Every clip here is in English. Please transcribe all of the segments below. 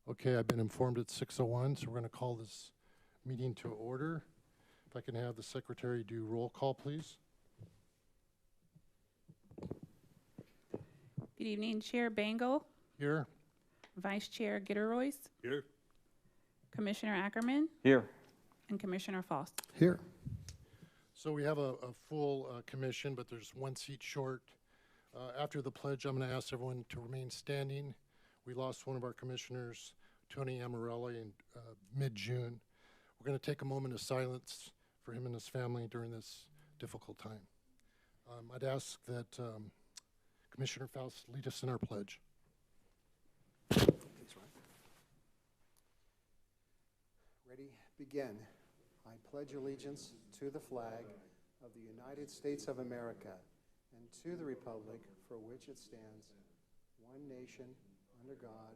Okay, I've been informed it's 6:01, so we're going to call this meeting to order. If I can have the secretary do roll call, please. Good evening, Chair Bangle, Here. Vice Chair Gitterroyce, Here. Commissioner Ackerman, Here. and Commissioner Foss. Here. So we have a full commission, but there's one seat short. After the pledge, I'm going to ask everyone to remain standing. We lost one of our commissioners, Tony Amarelli, in mid-June. We're going to take a moment of silence for him and his family during this difficult time. I'd ask that Commissioner Faust lead us in our pledge. Thanks, Ryan. Ready? Begin. I pledge allegiance to the flag of the United States of America and to the republic for which it stands, one nation, under God,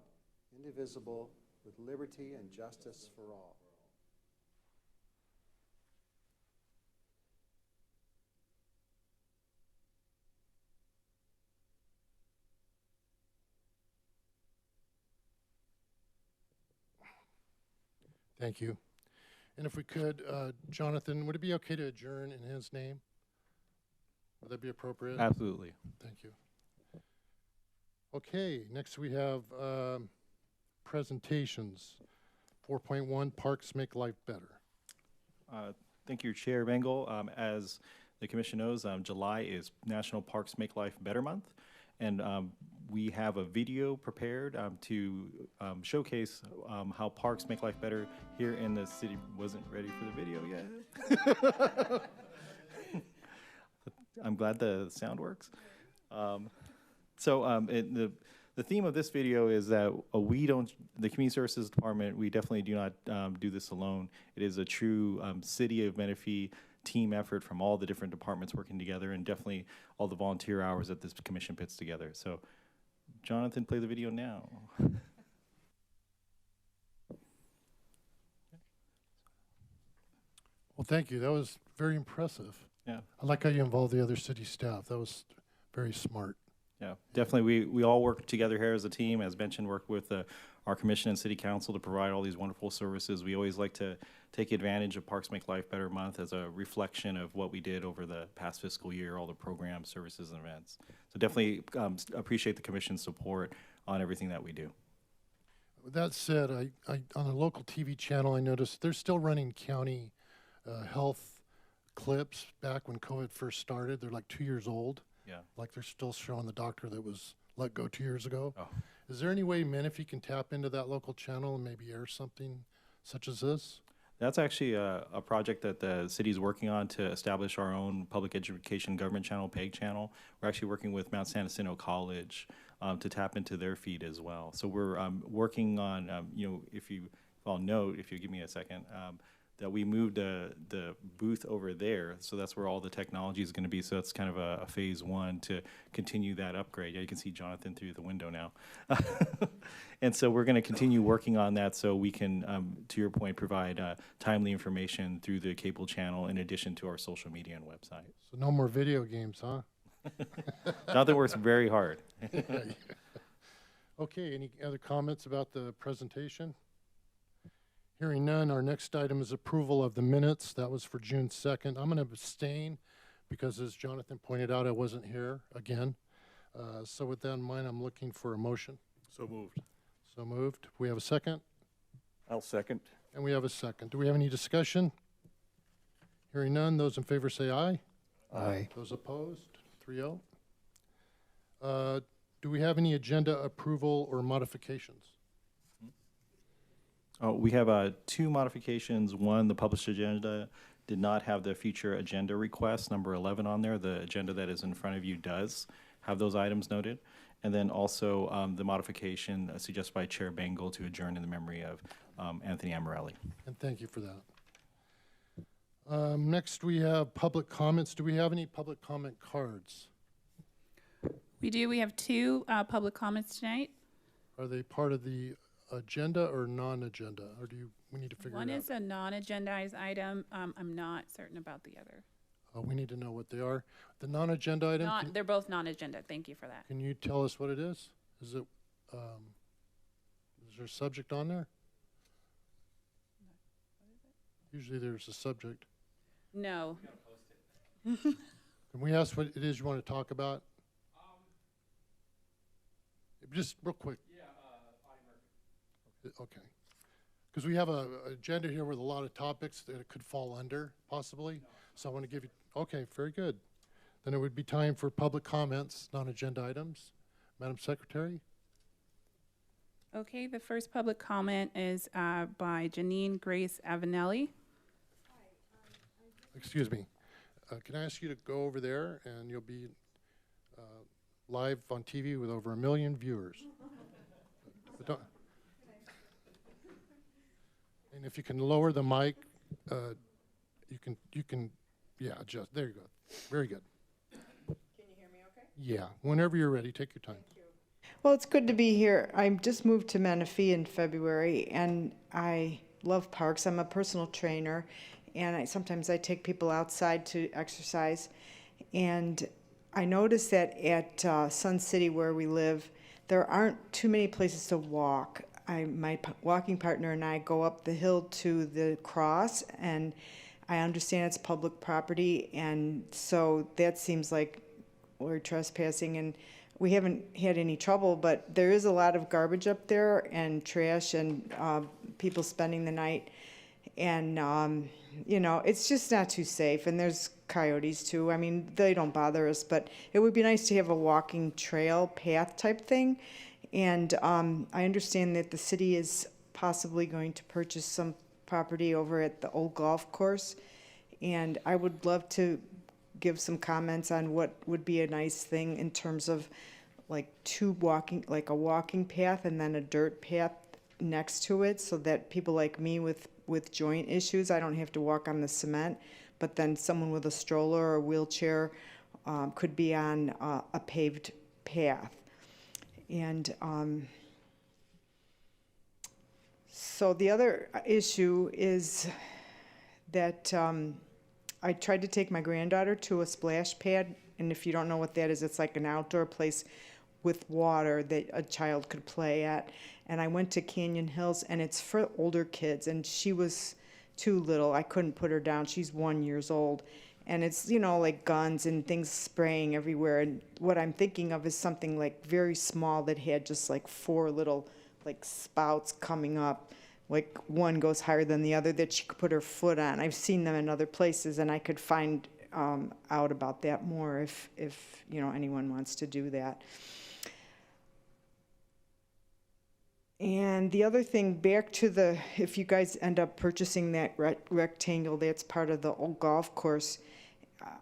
indivisible, with liberty and justice for all. Thank you. And if we could, Jonathan, would it be okay to adjourn in his name? Would that be appropriate? Absolutely. Thank you. Okay, next we have presentations. 4.1, Parks Make Life Better. Thank you, Chair Bengal. As the Commission knows, July is National Parks Make Life Better Month, and we have a video prepared to showcase how parks make life better here in the city. Wasn't ready for the video yet. I'm glad the sound works. The theme of this video is that the Community Services Department, we definitely do not do this alone. It is a true City of Menifee team effort from all the different departments working together, and definitely all the volunteer hours that this commission puts together. So, Jonathan, play the video now. Well, thank you. That was very impressive. Yeah. I like how you involved the other city staff. That was very smart. Yeah, definitely. We all work together here as a team. As mentioned, work with our commission and city council to provide all these wonderful services. We always like to take advantage of Parks Make Life Better Month as a reflection of what we did over the past fiscal year, all the programs, services, and events. So definitely appreciate the commission's support on everything that we do. With that said, I on a local TV channel, I noticed they're still running county health clips back when COVID first started. They're like 2 years old. Yeah. Like they're still showing the doctor that was let go 2 years ago. Oh. Is there any way Menifee can tap into that local channel and maybe air something such as this? That's actually a project that the city is working on to establish our own public education government channel, PEG channel. We're actually working with Mount San Jacinto College to tap into their feed as well. So we're working on, if you give me a second, that we moved the booth over there. So that's where all the technology is going to be. So that's kind of a phase one to continue that upgrade. Yeah, you can see Jonathan through the window now. And so we're going to continue working on that so we can, to your point, provide timely information through the cable channel in addition to our social media and website. So no more video games, huh? Jonathan works very hard. Okay, any other comments about the presentation? Hearing none, our next item is approval of the minutes. That was for June 2nd. I'm going to abstain because, as Jonathan pointed out, I wasn't here again. So with that in mind, I'm looking for a motion. So moved. So moved. We have a second? I'll second. And we have a second. Do we have any discussion? Hearing none, those in favor say aye. Aye. Those opposed, 3-0. Do we have any agenda approval or modifications? We have two modifications. One, the published agenda did not have the future agenda request, number 11 on there. The agenda that is in front of you does have those items noted. And then also the modification suggested by Chair Bengal to adjourn in the memory of Anthony Amarelli. And thank you for that. Next, we have public comments. Do we have any public comment cards? We do. We have two public comments tonight. Are they part of the agenda or non-agenda? Or we need to figure One it out? is a non-agendized item. I'm not certain about the other. We need to know what they are. The non-agenda item, They're both non-agenda. Thank you for that. can you tell us what it is? Is it Is there a subject on there? Usually there's a subject. No. Can we ask what it is you want to talk about? Just real quick. Okay. Because we have a agenda here with a lot of topics that it could fall under, possibly. So I want to give you, okay, very good. Then it would be time for public comments, non-agenda items. Madam Secretary? Okay, the first public comment is by Janine Grace Avanelli. Excuse me. Can I ask you to go over there and you'll be live on TV with over 1 million viewers. But don't, and if you can lower the mic, you can, yeah, just, there you go. Very good. Can you hear me okay? Yeah, whenever you're ready, take your time. Well, it's good to be here. I just moved to Menifee in February, and I love parks. I'm a personal trainer, and sometimes I take people outside to exercise. And I noticed that at Sun City, where we live, there aren't too many places to walk. My walking partner and I go up the hill to the cross, and I understand it's public property, and so that seems like we're trespassing, and we haven't had any trouble, but there is a lot of garbage up there and trash and people spending the night, and you know, it's just not too safe, and there's coyotes too. I mean, they don't bother us, but it would be nice to have a walking trail path type thing. And I understand that the city is possibly going to purchase some property over at the old golf course. And I would love to give some comments on what would be a nice thing in terms of like like a walking path and then a dirt path next to it, so that people like me with joint issues, I don't have to walk on the cement, but then someone with a stroller or wheelchair could be on a paved path. And so the other issue is that I tried to take my granddaughter to a splash pad, and if you don't know what that is, it's like an outdoor place with water that a child could play at. And I went to Canyon Hills, and it's for older kids, and she was too little. I couldn't put her down. She's 1 year old. And it's, you know, like guns and things spraying everywhere. And what I'm thinking of is something like very small that had just like 4 little like spouts coming up. Like one goes higher than the other that she could put her foot on. I've seen them in other places, and I could find out about that more if you know, anyone wants to do that. And the other thing, back to the, if you guys end up purchasing that rectangle that's part of the old golf course,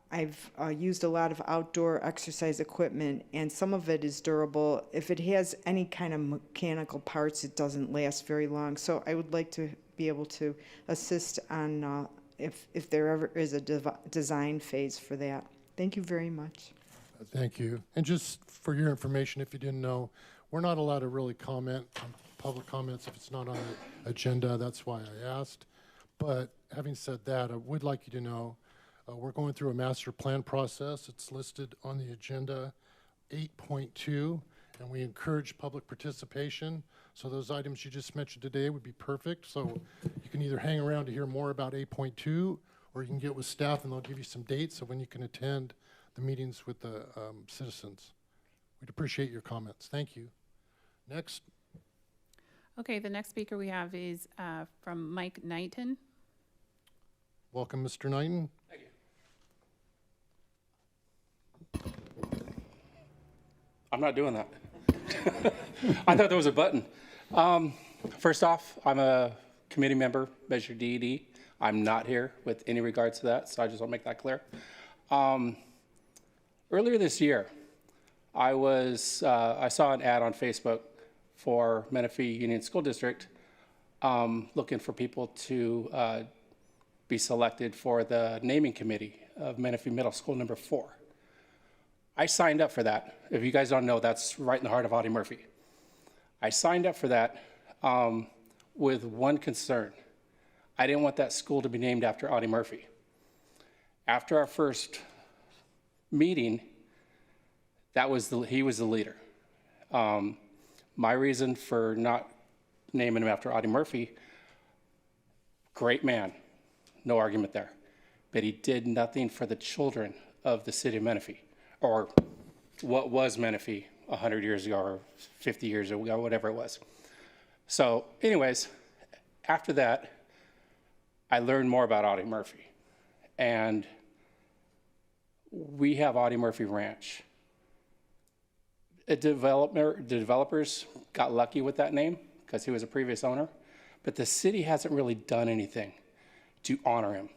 I've used a lot of outdoor exercise equipment, and some of it is durable. If it has any kind of mechanical parts, it doesn't last very long. So I would like to be able to assist on if there ever is a design phase for that. Thank you very much. Thank you. And just for your information, if you didn't know, we're not allowed to really comment on public comments if it's not on the agenda. That's why I asked. But having said that, I would like you to know we're going through a master plan process. It's listed on the agenda 8.2, and we encourage public participation. So those items you just mentioned today would be perfect. So you can either hang around to hear more about 8.2, or you can get with staff and they'll give you some dates of when you can attend the meetings with the citizens. We'd appreciate your comments. Thank you. Next. Okay, the next speaker we have is from Mike Knighton. Welcome, Mr. Knighton. Thank you. I'm not doing that. I thought there was a button. First off, I'm a committee member, Measure DED. I'm not here with any regards to that, so I just want to make that clear. Earlier this year, I saw an ad on Facebook for Menifee Union School District looking for people to be selected for the naming committee of Menifee Middle School number 4. I signed up for that. If you guys don't know, that's right in the heart of Audie Murphy. I signed up for that with one concern. I didn't want that school to be named after Audie Murphy. After our first meeting, he was the leader. My reason for not naming him after Audie Murphy. Great man, no argument there. But he did nothing for the children of the city of Menifee, or what was Menifee 100 years ago or 50 years ago, whatever it was. So anyways, after that, I learned more about Audie Murphy. And we have Audie Murphy Ranch. The developers got lucky with that name because he was a previous owner, but the city hasn't really done anything to honor him.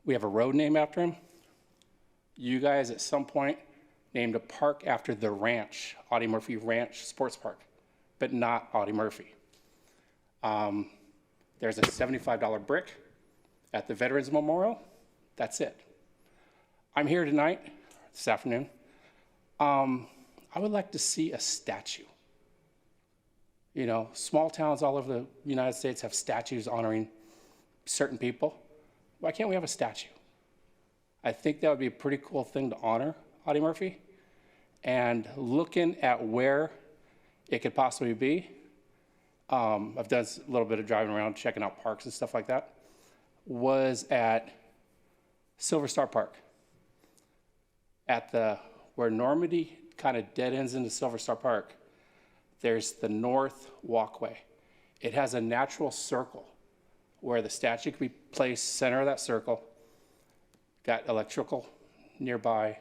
We have a road named after him. You guys at some point named a park after the ranch, Audie Murphy Ranch Sports Park, but not Audie Murphy. There's a $75 brick at the Veterans Memorial. That's it. I'm here tonight, this afternoon. I would like to see a statue. You know, small towns all over the United States have statues honoring certain people. Why can't we have a statue? I think that would be a pretty cool thing to honor Audie Murphy. And looking at where it could possibly be, I've done a little bit of driving around, checking out parks and stuff like that, was at Silver Star Park. At where Normandy kind of dead ends into Silver Star Park, there's the north walkway. It has a natural circle where the statue could be placed center of that circle. Got electrical nearby.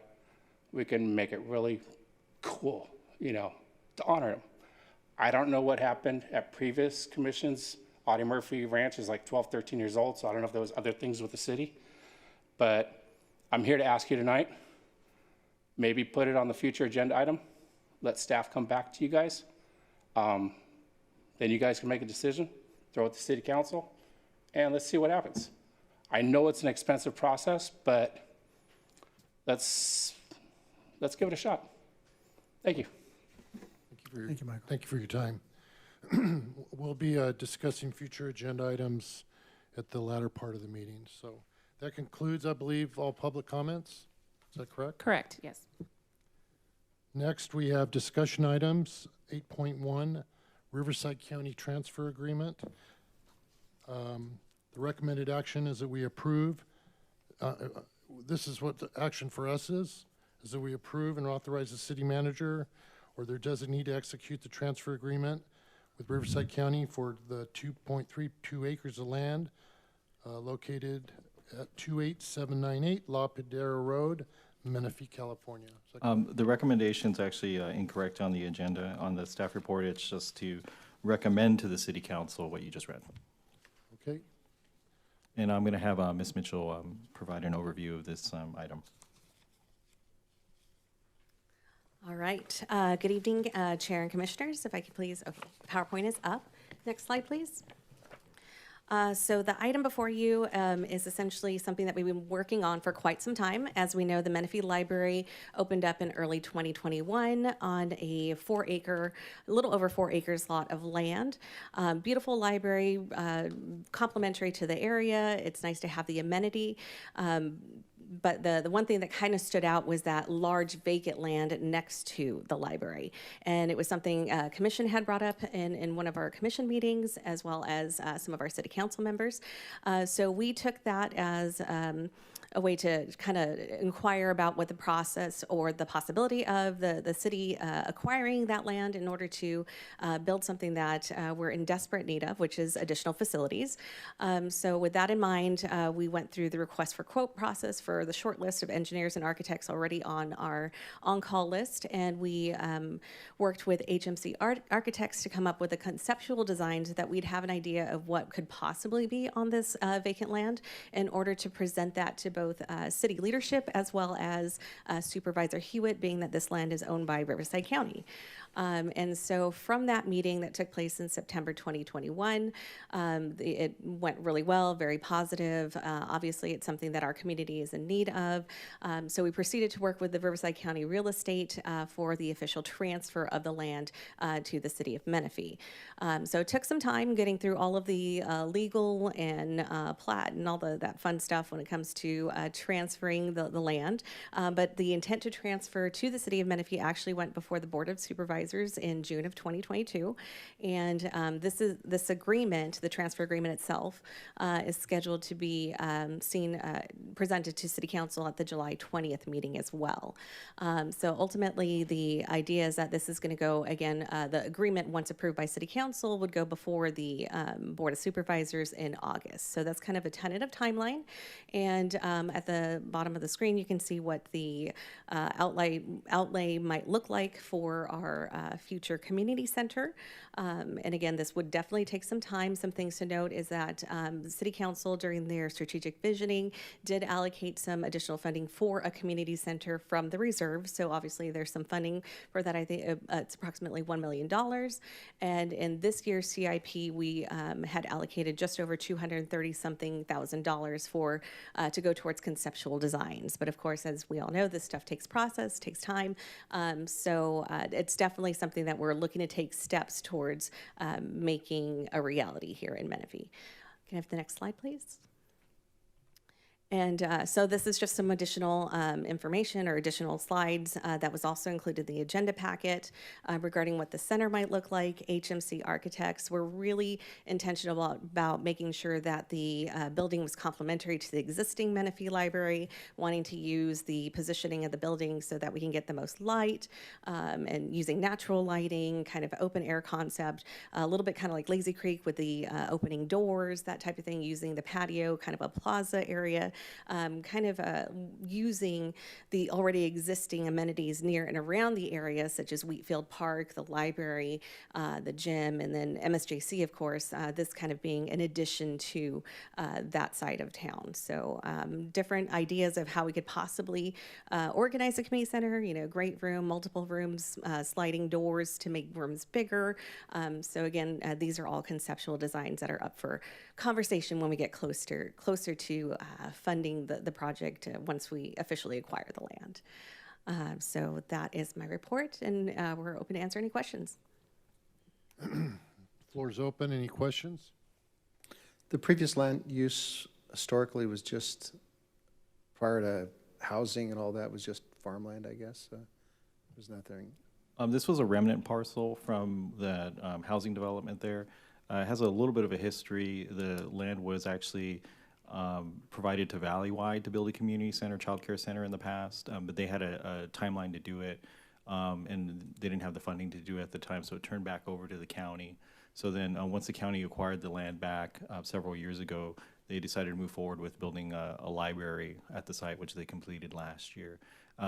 We can make it really cool, you know, to honor him. I don't know what happened at previous commissions. Audie Murphy Ranch is like 12, 13 years old, so I don't know if there was other things with the city. But I'm here to ask you tonight, maybe put it on the future agenda item. Let staff come back to you guys. Then you guys can make a decision, throw it to city council, and let's see what happens. I know it's an expensive process, but let's give it a shot. Thank you. Thank you, Michael. Thank you for your time. We'll be discussing future agenda items at the latter part of the meeting. So that concludes, I believe, all public comments. Is that correct? Correct, yes. Next, we have discussion items, 8.1, Riverside County Transfer Agreement. The recommended action is that we approve. This is what the action for us is that we approve and authorize the city manager or their designee to execute the transfer agreement with Riverside County for the 2.32 acres of land located at 28798 La Pedera Road, Menifee, California. The recommendation's actually incorrect on the agenda. On the staff report, it's just to recommend to the city council what you just read. Okay. And I'm going to have Ms. Mitchell provide an overview of this item. All right. Good evening, Chair and Commissioners. If I could please, okay, PowerPoint is up. Next slide, please. So the item before you is essentially something that we've been working on for quite some time. As we know, the Menifee Library opened up in early 2021 on a a little over 4 acres lot of land. Beautiful library, complementary to the area. It's nice to have the amenity. But the one thing that kind of stood out was that large vacant land next to the library. And it was something Commission had brought up in one of our Commission meetings, as well as some of our City Council members. So we took that as a way to kind of inquire about what the process or the possibility of the city acquiring that land in order to build something that we're in desperate need of, which is additional facilities. So with that in mind, we went through the request for quote process for the short list of engineers and architects already on our on-call list, and we worked with HMC architects to come up with a conceptual design so that we'd have an idea of what could possibly be on this vacant land in order to present that to both city leadership as well as Supervisor Hewitt, being that this land is owned by Riverside County. And so from that meeting that took place in September 2021, it went really well, very positive. Obviously, it's something that our community is in need of. So we proceeded to work with the Riverside County Real Estate for the official transfer of the land to the city of Menifee. So it took some time getting through all of the legal and plat and all that fun stuff when it comes to transferring the land. But the intent to transfer to the city of Menifee actually went before the Board of Supervisors Supervisors in June of 2022. And this agreement, the transfer agreement itself, is scheduled to be presented to City Council at the July 20th meeting as well. So ultimately, the idea is that this is going to go, again, the agreement, once approved by City Council, would go before the Board of Supervisors in August. So that's kind of a tentative timeline. And at the bottom of the screen, you can see what the outlay might look like for our future community center. And again, this would definitely take some time. Some things to note is that the City Council, during their strategic visioning, did allocate some additional funding for a community center from the reserve. So obviously there's some funding for that. I think it's approximately $1 million. And in this year's CIP, we had allocated just over $230-something thousand for to go towards conceptual designs. But of course, as we all know, this stuff takes process, takes time. So it's definitely something that we're looking to take steps towards making a reality here in Menifee. Can I have the next slide, please? And so this is just some additional information or additional slides that was also included in the agenda packet regarding what the center might look like. HMC Architects were really intentional about making sure that the building was complementary to the existing Menifee Library, wanting to use the positioning of the building so that we can get the most light and using natural lighting, kind of open air concept, a little bit kind of like Lazy Creek with the opening doors, that type of thing, using the patio, kind of a plaza area. Using the already existing amenities near and around the area, such as Wheatfield Park, the library, the gym, and then MSJC, of course, this kind of being in addition to that side of town. So different ideas of how we could possibly organize a community center, great room, multiple rooms, sliding doors to make rooms bigger. So again, these are all conceptual designs that are up for conversation when we get closer to funding the project once we officially acquire the land. So that is my report, and we're open to answer any questions. Floor is open. Any questions? The previous land use historically was just, prior to housing and all that, was just farmland, I guess. There's nothing. This was a remnant parcel from the housing development there. It has a little bit of a history. The land was actually provided to Valleywide to build a community center, childcare center in the past, but they had a timeline to do it, and they didn't have the funding to do it at the time, so it turned back over to the county. So then once the county acquired the land back several years ago, they decided to move forward with building a library at the site, which they completed last year.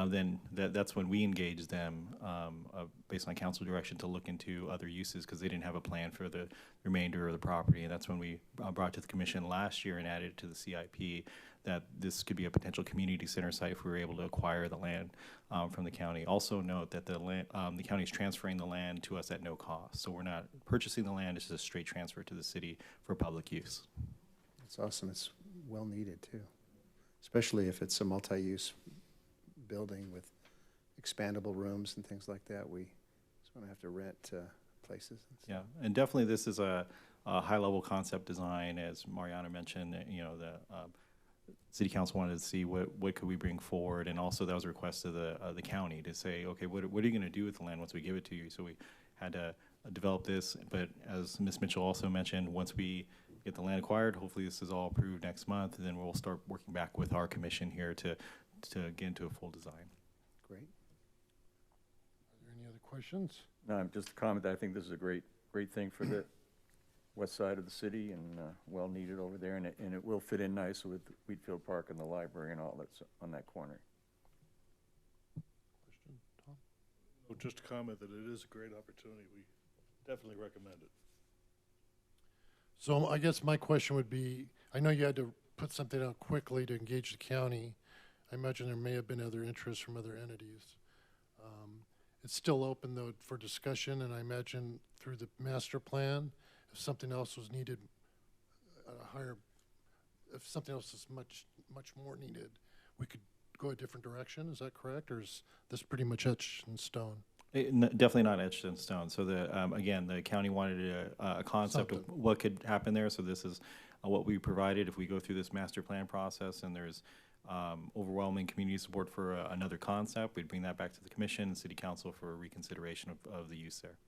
Then that's when we engaged them based on council direction to look into other uses, because they didn't have a plan for the remainder of the property. And that's when we brought to the commission last year and added to the CIP that this could be a potential community center site if we were able to acquire the land from the county. Also note that the county is transferring the land to us at no cost. So we're not purchasing the land, it's just a straight transfer to the city for public use. That's awesome. It's well needed too, especially if it's a multi-use building with expandable rooms and things like that. We just want to have to rent places. Yeah, and definitely this is a high-level concept design, as Mariana mentioned. The city council wanted to see what could we bring forward, and also that was a request of the county to say, okay, what are you going to do with the land once we give it to you? So we had to develop this, but as Ms. Mitchell also mentioned, once we get the land acquired, hopefully this is all approved next month, and then we'll start working back with our commission here to get into a full design. Great. Are there any other questions? No, just a comment that I think this is a great thing for the west side of the city, and well needed over there, and it will fit in nice with Wheatfield Park and the library and all that's on that corner. Question, Tom? Well, just a comment that it is a great opportunity. We definitely recommend it. So I guess my question would be, I know you had to put something out quickly to engage the county. I imagine there may have been other interests from other entities. It's still open, though, for discussion, and I imagine through the master plan, if something else was needed at a higher, if something else is much more needed, we could go a different direction. Is that correct, or is this pretty much etched in stone? Definitely not etched in stone. So again, the county wanted a concept of what could happen there. So this is what we provided. If we go through this master plan process and there's overwhelming community support for another concept, we'd bring that back to the commission and city council for reconsideration of the use there.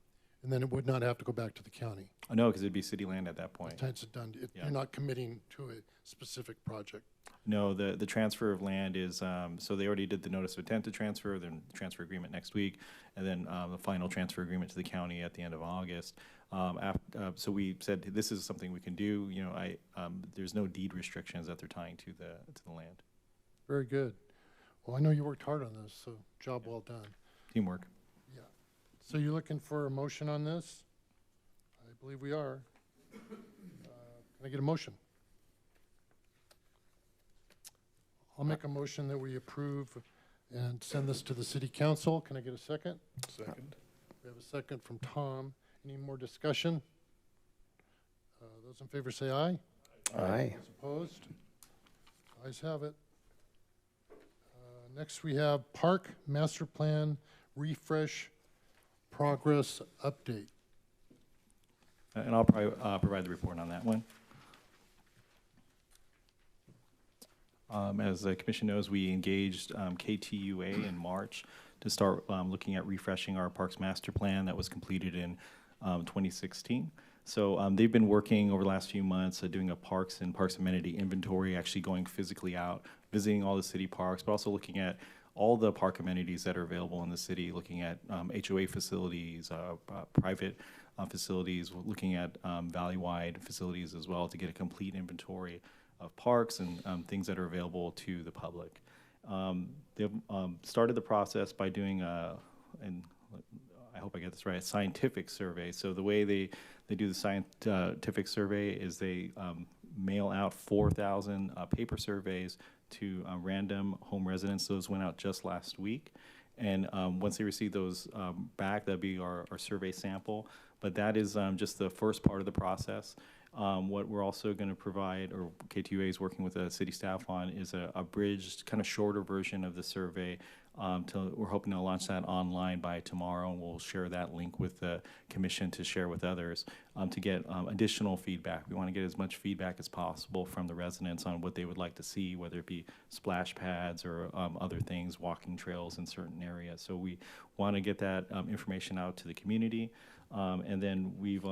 And then it would not have to go back to the county. No, because it'd be city land at that point. Once it's done, Yeah. you're not committing to a specific project. No, the transfer of land is, so they already did the notice of intent to transfer, then the transfer agreement next week, and then the final transfer agreement to the county at the end of August. So we said, this is something we can do, you know, there's no deed restrictions that they're tying to the land. Very good. Well, I know you worked hard on this, so job well done. Teamwork. Yeah. So you're looking for a motion on this? I believe we are. Can I get a motion? I'll make a motion that we approve and send this to the city council. Can I get a second? Second. We have a second from Tom. Any more discussion? Those in favor say aye. Aye. Those opposed? Ayes have it. Next, we have Park Master Plan Refresh Progress Update. And I'll probably provide the report on that one. As the commission knows, we engaged KTUA in March to start looking at refreshing our Parks Master Plan that was completed in 2016. So they've been working over the last few months doing a parks and parks amenity inventory, actually going physically out, visiting all the city parks, but also looking at all the park amenities that are available in the city, looking at HOA facilities, private facilities, looking at valley-wide facilities as well to get a complete inventory of parks and things that are available to the public. They've started the process by doing and I hope I get this right, a scientific survey. So the way they do the scientific survey is they mail out 4,000 paper surveys to random home residents. Those went out just last week. And once they receive those back, that'd be our survey sample. But that is just the first part of the process. What we're also going to provide, or KTUA is working with the city staff on, is a abridged, kind of shorter version of the survey. We're hoping to launch that online by tomorrow, and we'll share that link with the commission to share with others to get additional feedback. We want to get as much feedback as possible from the residents on what they would like to see, whether it be splash pads or other things, walking trails in certain areas. So we want to get that information out to the community, and then we've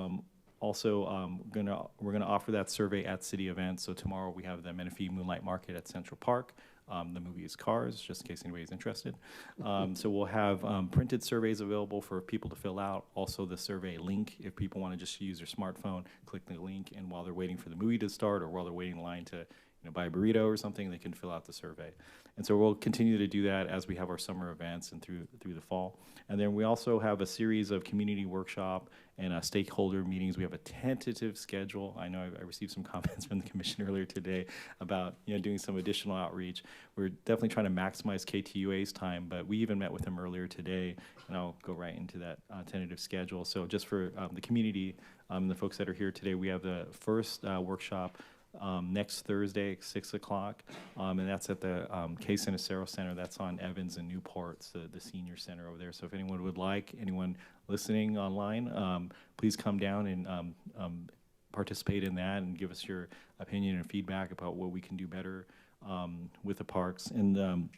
also, we're gonna offer that survey at city events. So tomorrow we have the Menifee Moonlight Market at Central Park. The movie is Cars, just in case anybody's interested. So we'll have printed surveys available for people to fill out. Also the survey link, if people want to just use their smartphone, click the link, and while they're waiting for the movie to start or while they're waiting in line to buy a burrito or something, they can fill out the survey. And so we'll continue to do that as we have our summer events and through the fall. And then we also have a series of community workshop and stakeholder meetings. We have a tentative schedule. I know I received some comments from the commission earlier today about doing some additional outreach. We're definitely trying to maximize KTUA's time, but we even met with them earlier today, and I'll go right into that tentative schedule. So just for the community, the folks that are here today, we have the first workshop next Thursday, 6 o'clock, and that's at the K. Sinacero Center. That's on Evans and Newport, the senior center over there. So if anyone would like, anyone listening online, please come down and participate in that and give us your opinion and feedback about what we can do better with the parks. And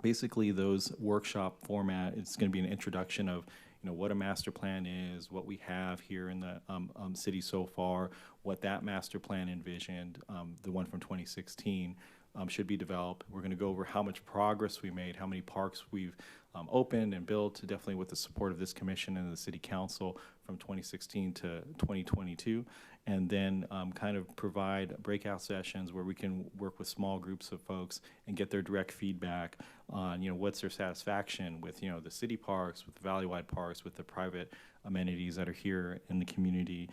basically those workshop format, it's going to be an introduction of what a master plan is, what we have here in the city so far, what that master plan envisioned, the one from 2016, should be developed. We're going to go over how much progress we made, how many parks we've opened and built, definitely with the support of this commission and the city council from 2016 to 2022, and then kind of provide breakout sessions where we can work with small groups of folks and get their direct feedback on what's their satisfaction with the city parks, with the valley-wide parks, with the private amenities that are here in the community.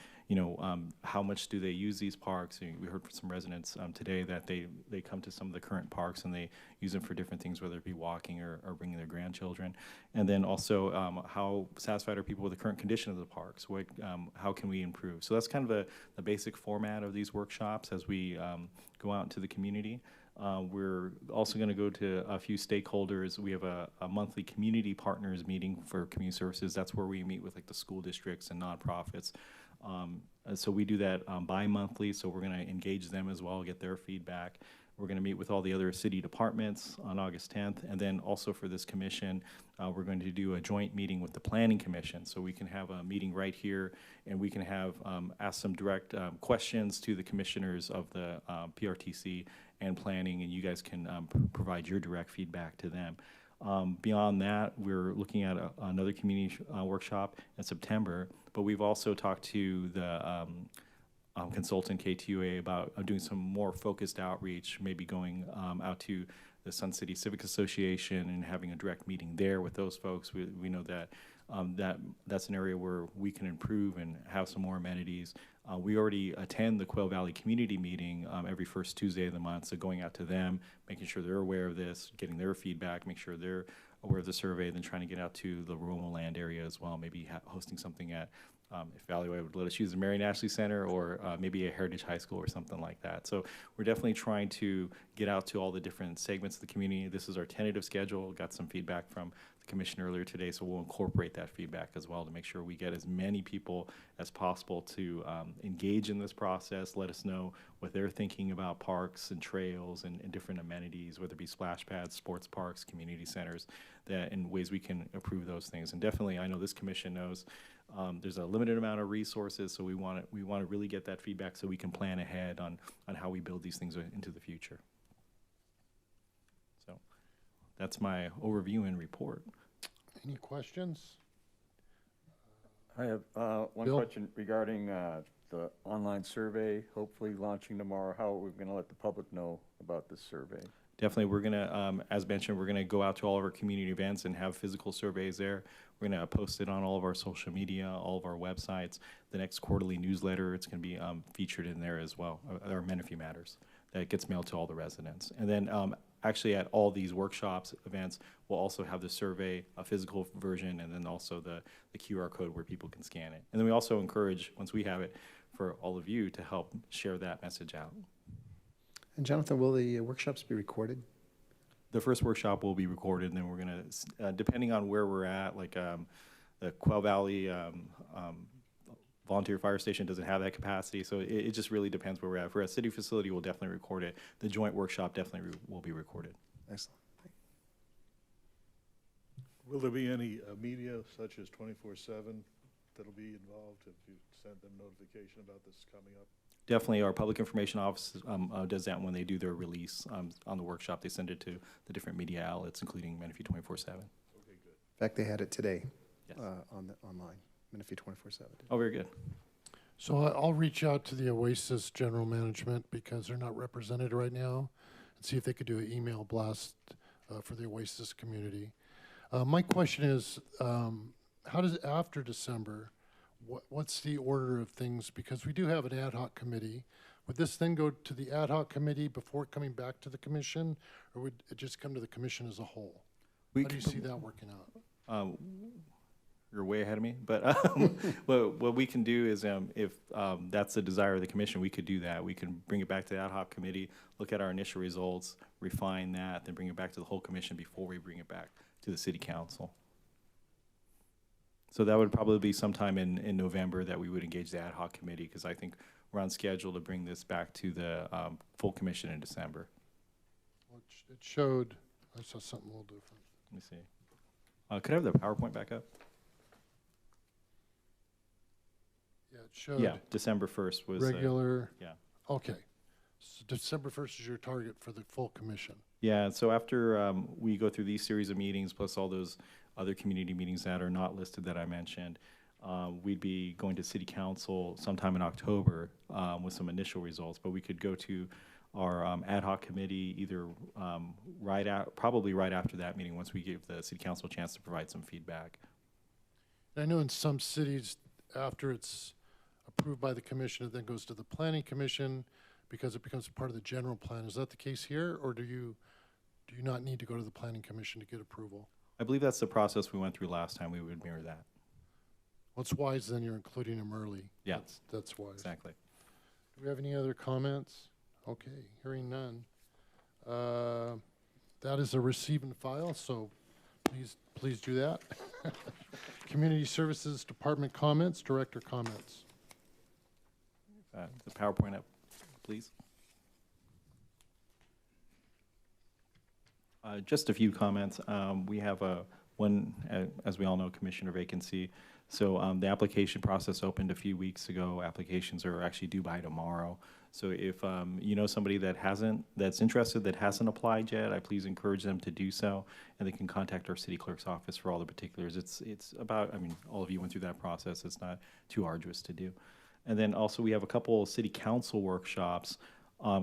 How much do they use these parks? We heard from some residents today that they come to some of the current parks and they use them for different things, whether it be walking or bringing their grandchildren. And then also how satisfied are people with the current condition of the parks? How can we improve? So that's kind of the basic format of these workshops as we go out into the community. We're also going to go to a few stakeholders. We have a monthly community partners meeting for community services. That's where we meet with the school districts and nonprofits. So we do that bi-monthly, so we're going to engage them as well, get their feedback. We're going to meet with all the other city departments on August 10th. And then also for this commission, we're going to do a joint meeting with the Planning Commission. So we can have a meeting right here, and we can have, ask some direct questions to the commissioners of the PRTC and planning, and you guys can provide your direct feedback to them. Beyond that, we're looking at another community workshop in September, but we've also talked to the consultant KTUA about doing some more focused outreach, maybe going out to the Sun City Civic Association and having a direct meeting there with those folks. We know that that's an area where we can improve and have some more amenities. We already attend the Quail Valley Community Meeting every first Tuesday of the month, so going out to them, making sure they're aware of this, getting their feedback, make sure they're aware of the survey, then trying to get out to the Roma Land area as well, maybe hosting something at, if Valley would let us use the Marion Ashley Center, or maybe a Heritage High School or something like that. So we're definitely trying to get out to all the different segments of the community. This is our tentative schedule. Got some feedback from the commission earlier today, so we'll incorporate that feedback as well to make sure we get as many people as possible to engage in this process, let us know what they're thinking about parks and trails and different amenities, whether it be splash pads, sports parks, community centers, that in ways we can improve those things. And definitely, I know this commission knows there's a limited amount of resources, so we want to really get that feedback so we can plan ahead on how we build these things into the future. So that's my overview and report. Any questions? I have one Bill? question regarding the online survey, hopefully launching tomorrow. How are we going to let the public know about this survey? Definitely, we're gonna, as mentioned, we're gonna go out to all of our community events and have physical surveys there. We're gonna post it on all of our social media, all of our websites. The next quarterly newsletter, it's gonna be featured in there as well, our Menifee Matters, that gets mailed to all the residents. And then actually at all these workshops, events, we'll also have the survey, a physical version, and then also the QR code where people can scan it. And then we also encourage, once we have it, for all of you to help share that message out. And Jonathan, will the workshops be recorded? The first workshop will be recorded, and then we're gonna, depending on where we're at, like the Quail Valley Volunteer Fire Station doesn't have that capacity, so it just really depends where we're at. If we're at city facility, we'll definitely record it. The joint workshop definitely will be recorded. Excellent. Will there be any media such as 24/7 that'll be involved? Have you sent them notification about this coming up? Definitely, our public information office does that when they do their release on the workshop. They send it to the different media outlets, including Menifee 24/7. Okay, good. In fact, they had it today Yes. on the online, Menifee 24/7. Oh, very good. So I'll reach out to the Oasis General Management because they're not represented right now and see if they could do an email blast for the Oasis community. My question is, how does, after December, what's the order of things? Because we do have an ad hoc committee. Would this then go to the ad hoc committee before coming back to the commission, or would it just come to the commission as a whole? How do you see that working out? You're way ahead of me, but what we can do is if that's the desire of the commission, we could do that. We can bring it back to the ad hoc committee, look at our initial results, refine that, then bring it back to the whole commission before we bring it back to the city council. So that would probably be sometime in November that we would engage the ad hoc committee, because I think we're on schedule to bring this back to the full commission in December. Well, it showed, I saw something a little different. Let me see. Could I have the PowerPoint back up? Yeah, it showed. Yeah, December 1st was. Regular. Yeah. Okay. So December 1st is your target for the full commission. Yeah, so after we go through these series of meetings, plus all those other community meetings that are not listed that I mentioned, we'd be going to city council sometime in October with some initial results, but we could go to our ad hoc committee either probably right after that meeting, once we give the city council a chance to provide some feedback. I know in some cities, after it's approved by the commission, it then goes to the planning commission because it becomes part of the general plan. Is that the case here, or do you not need to go to the planning commission to get approval? I believe that's the process we went through last time. We would mirror that. Well, it's wise then you're including them early. Yeah. That's wise. Exactly. Do we have any other comments? Okay, hearing none. That is a receive and file, so please do that. Community Services Department comments, Director comments. The PowerPoint up, please. Just a few comments. We have one, as we all know, commissioner vacancy. So the application process opened a few weeks ago. Applications are actually due by tomorrow. So if you know somebody that's interested, that hasn't applied yet, I please encourage them to do so, and they can contact our city clerk's office for all the particulars. It's about, I mean, all of you went through that process. It's not too arduous to do. And then also we have a couple city council workshops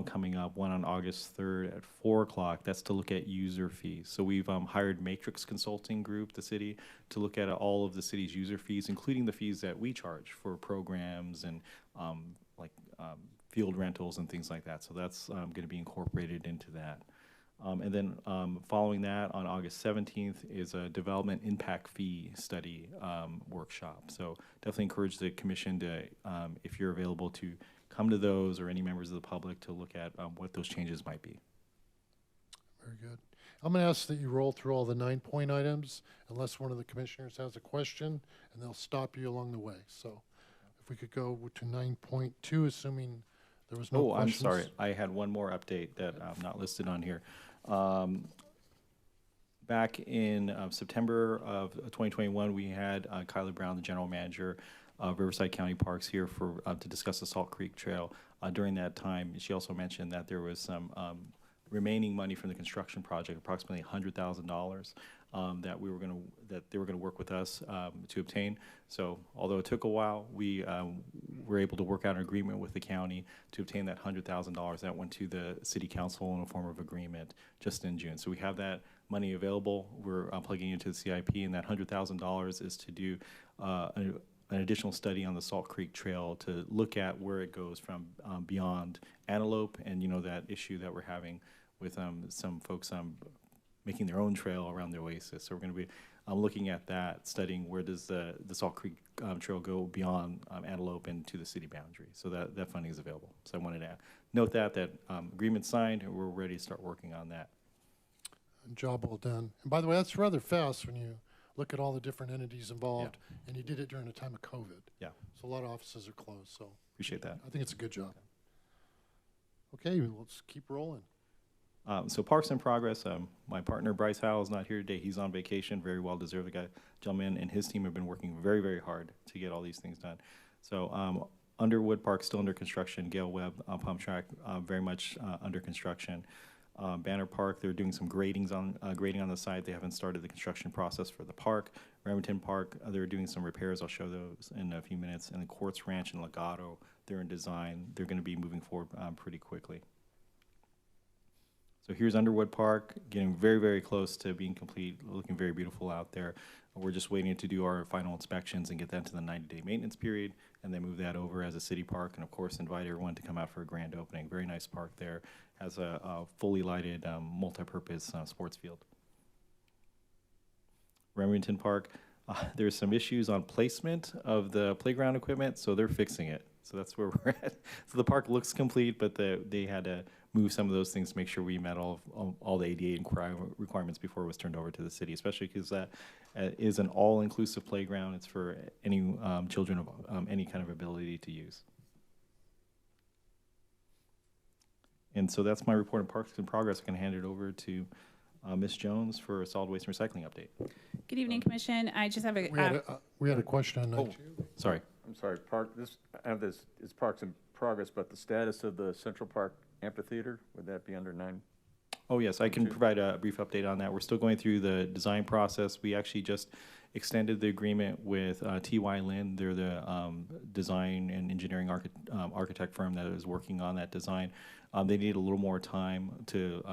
coming up, one on August 3rd at 4 o'clock. That's to look at user fees. So we've hired Matrix Consulting Group, the city, to look at all of the city's user fees, including the fees that we charge for programs and field rentals and things like that. So that's going to be incorporated into that. And then following that, on August 17th, is a development impact fee study workshop. So definitely encourage the commission to, if you're available, to come to those, or any members of the public, to look at what those changes might be. Very good. I'm going to ask that you roll through all the 9-point items unless one of the commissioners has a question, and they'll stop you along the way. So if we could go to 9.2, assuming there was no questions. I'm sorry. I had one more update that I'm not listed on here. Back in September of 2021, we had Kyla Brown, the general manager of Riverside County Parks, here for to discuss the Salt Creek Trail. During that time, she also mentioned that there was some remaining money from the construction project, approximately $100,000, that they were going to work with us to obtain. So although it took a while, we were able to work out an agreement with the county to obtain that $100,000 that went to the city council in a form of agreement just in June. So we have that money available. We're plugging into the CIP, and that $100,000 is to do an additional study on the Salt Creek Trail to look at where it goes from beyond Antelope, and that issue that we're having with some folks making their own trail around the oasis. So we're going to be looking at that, studying where does the Salt Creek Trail go beyond Antelope and to the city boundary. So that funding is available. So I wanted to note that agreement signed, and we're ready to start working on that. Job well done. And by the way, that's rather fast when you look at all the different entities involved, and you did it during a time of COVID. Yeah. So a lot of offices are closed, so. Appreciate that. I think it's a good job. Okay, let's keep rolling. So Parks in Progress, my partner Bryce Howell is not here today. He's on vacation, very well deserved. The gentleman and his team have been working very, very hard to get all these things done. So Underwood Park still under construction. Gale Webb pump track very much under construction. Banner Park, they're doing some grading on the site. They haven't started the construction process for the park. Remington Park, they're doing some repairs. I'll show those in a few minutes. And the Quartz Ranch and Legato, they're in design. They're going to be moving forward pretty quickly. So here's Underwood Park, getting very, very close to being complete, looking very beautiful out there. We're just waiting to do our final inspections and get that to the 90-day maintenance period, and then move that over as a city park, and of course invite everyone to come out for a grand opening. Very nice park there. Has a fully lighted multi-purpose sports field. Remington Park, there's some issues on placement of the playground equipment, so they're fixing it. So that's where we're at. So the park looks complete, but they had to move some of those things to make sure we met all the ADA requirements before it was turned over to the city, especially because that is an all-inclusive playground. It's for any children of any kind of ability to use. And so that's my report on Parks in Progress. I can hand it over to Ms. Jones for a solid waste and recycling update. Good evening, Commission. I just have We had a question on that. Sorry. I'm sorry, I have this, it's Parks in Progress, but the status of the Central Park Amphitheater, would that be under 9? Oh, yes, I can provide a brief update on that. We're still going through the design process. We actually just extended the agreement with T.Y. Lin. They're the design and engineering architect firm that is working on that design. They need a little more time to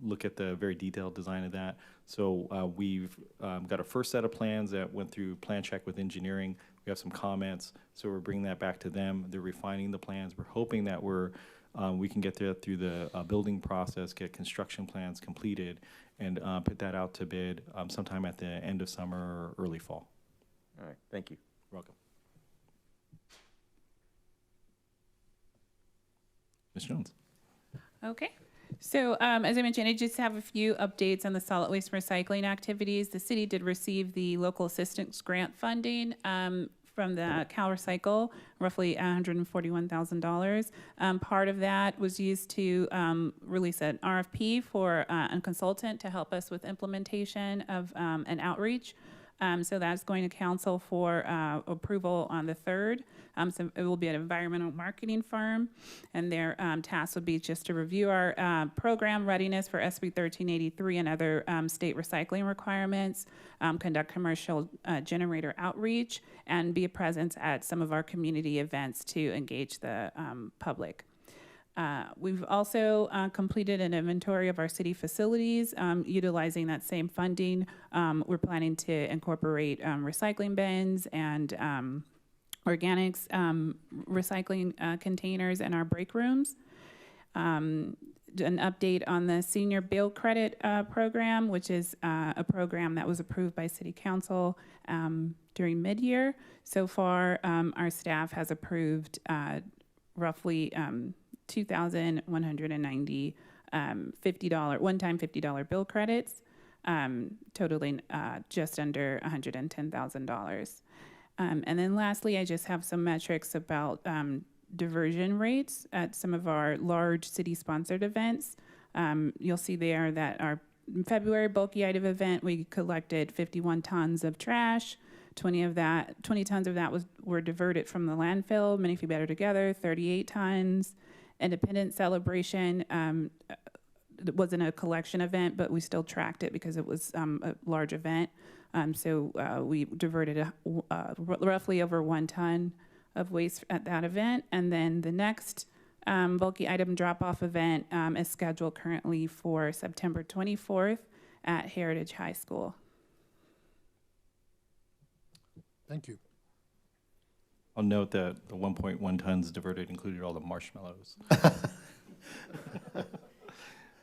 look at the very detailed design of that. So we've got a first set of plans that went through plan check with engineering. We have some comments, so we're bringing that back to them. They're refining the plans. We're hoping that we can get through the building process, get construction plans completed, and put that out to bid sometime at the end of summer or early fall. All right, thank you. You're welcome. Ms. Jones. Okay. So as I mentioned, I just have a few updates on the solid waste recycling activities. The city did receive the local assistance grant funding from the Cal Recycle, roughly $141,000. Part of that was used to release an RFP for a consultant to help us with implementation of an outreach. So that's going to council for approval on the 3rd. So it will be an environmental marketing firm, and their task would be just to review our program readiness for SB 1383 and other state recycling requirements, conduct commercial generator outreach, and be a presence at some of our community events to engage the public. We've also completed an inventory of our city facilities, utilizing that same funding. We're planning to incorporate recycling bins and organics recycling containers in our break rooms. An update on the senior bill credit program, which is a program that was approved by City Council during mid-year. So far, our staff has approved roughly 2,190 one-time $50 bill credits, totaling just under $110,000. And then lastly, I just have some metrics about diversion rates at some of our large city-sponsored events. You'll see there that our February bulky item event, we collected 51 tons of trash. 20 tons of that were diverted from the landfill. Menifee Better Together, 38 tons. Independence Celebration, it wasn't a collection event, but we still tracked it because it was a large event. So we diverted roughly over 1 ton of waste at that event. And then the next bulky item drop-off event is scheduled currently for September 24th at Heritage High School. Thank you. I'll note that the 1.1 tons diverted included all the marshmallows.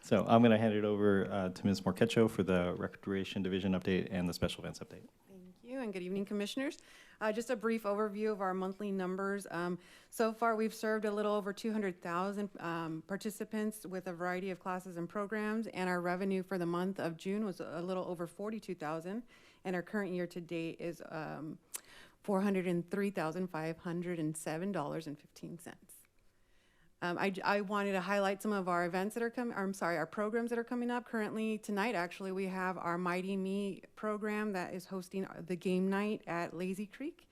So I'm going to hand it over to Ms. Morquecho for the Recreation Division update and the special events update. Thank you, and good evening, Commissioners. Just a brief overview of our monthly numbers. So far, we've served a little over 200,000 participants with a variety of classes and programs, and our revenue for the month of June was a little over 42,000, and our current year to date is $403,507.15. I wanted to highlight some of our events that are our programs that are coming up. Currently, tonight, actually, we have our Mighty Me program that is hosting the game night at Lazy Creek.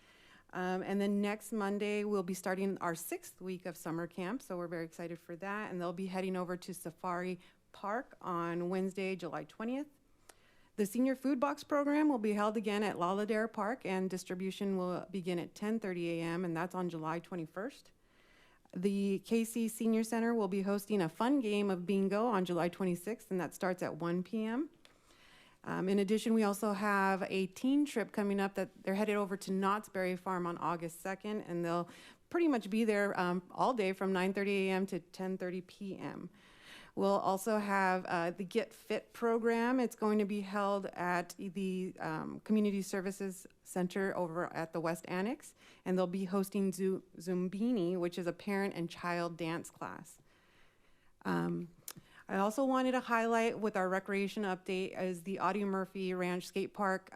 And then next Monday, we'll be starting our 6th week of summer camp, so we're very excited for that. And they'll be heading over to Safari Park on Wednesday, July 20th. The Senior Food Box program will be held again at Laladair Park, and distribution will begin at 10:30 a.m., and that's on July 21st. The KC Senior Center will be hosting a fun game of bingo on July 26th, and that starts at 1 p.m. In addition, we also have a teen trip coming up that they're headed over to Knott's Berry Farm on August 2nd, and they'll pretty much be there all day from 9:30 a.m. to 10:30 p.m. We'll also have the Get Fit program. It's going to be held at the Community Services Center over at the West Annex, and they'll be hosting Zumbini, which is a parent and child dance class. I also wanted to highlight with our recreation update is the Audie Murphy Ranch Skate Park.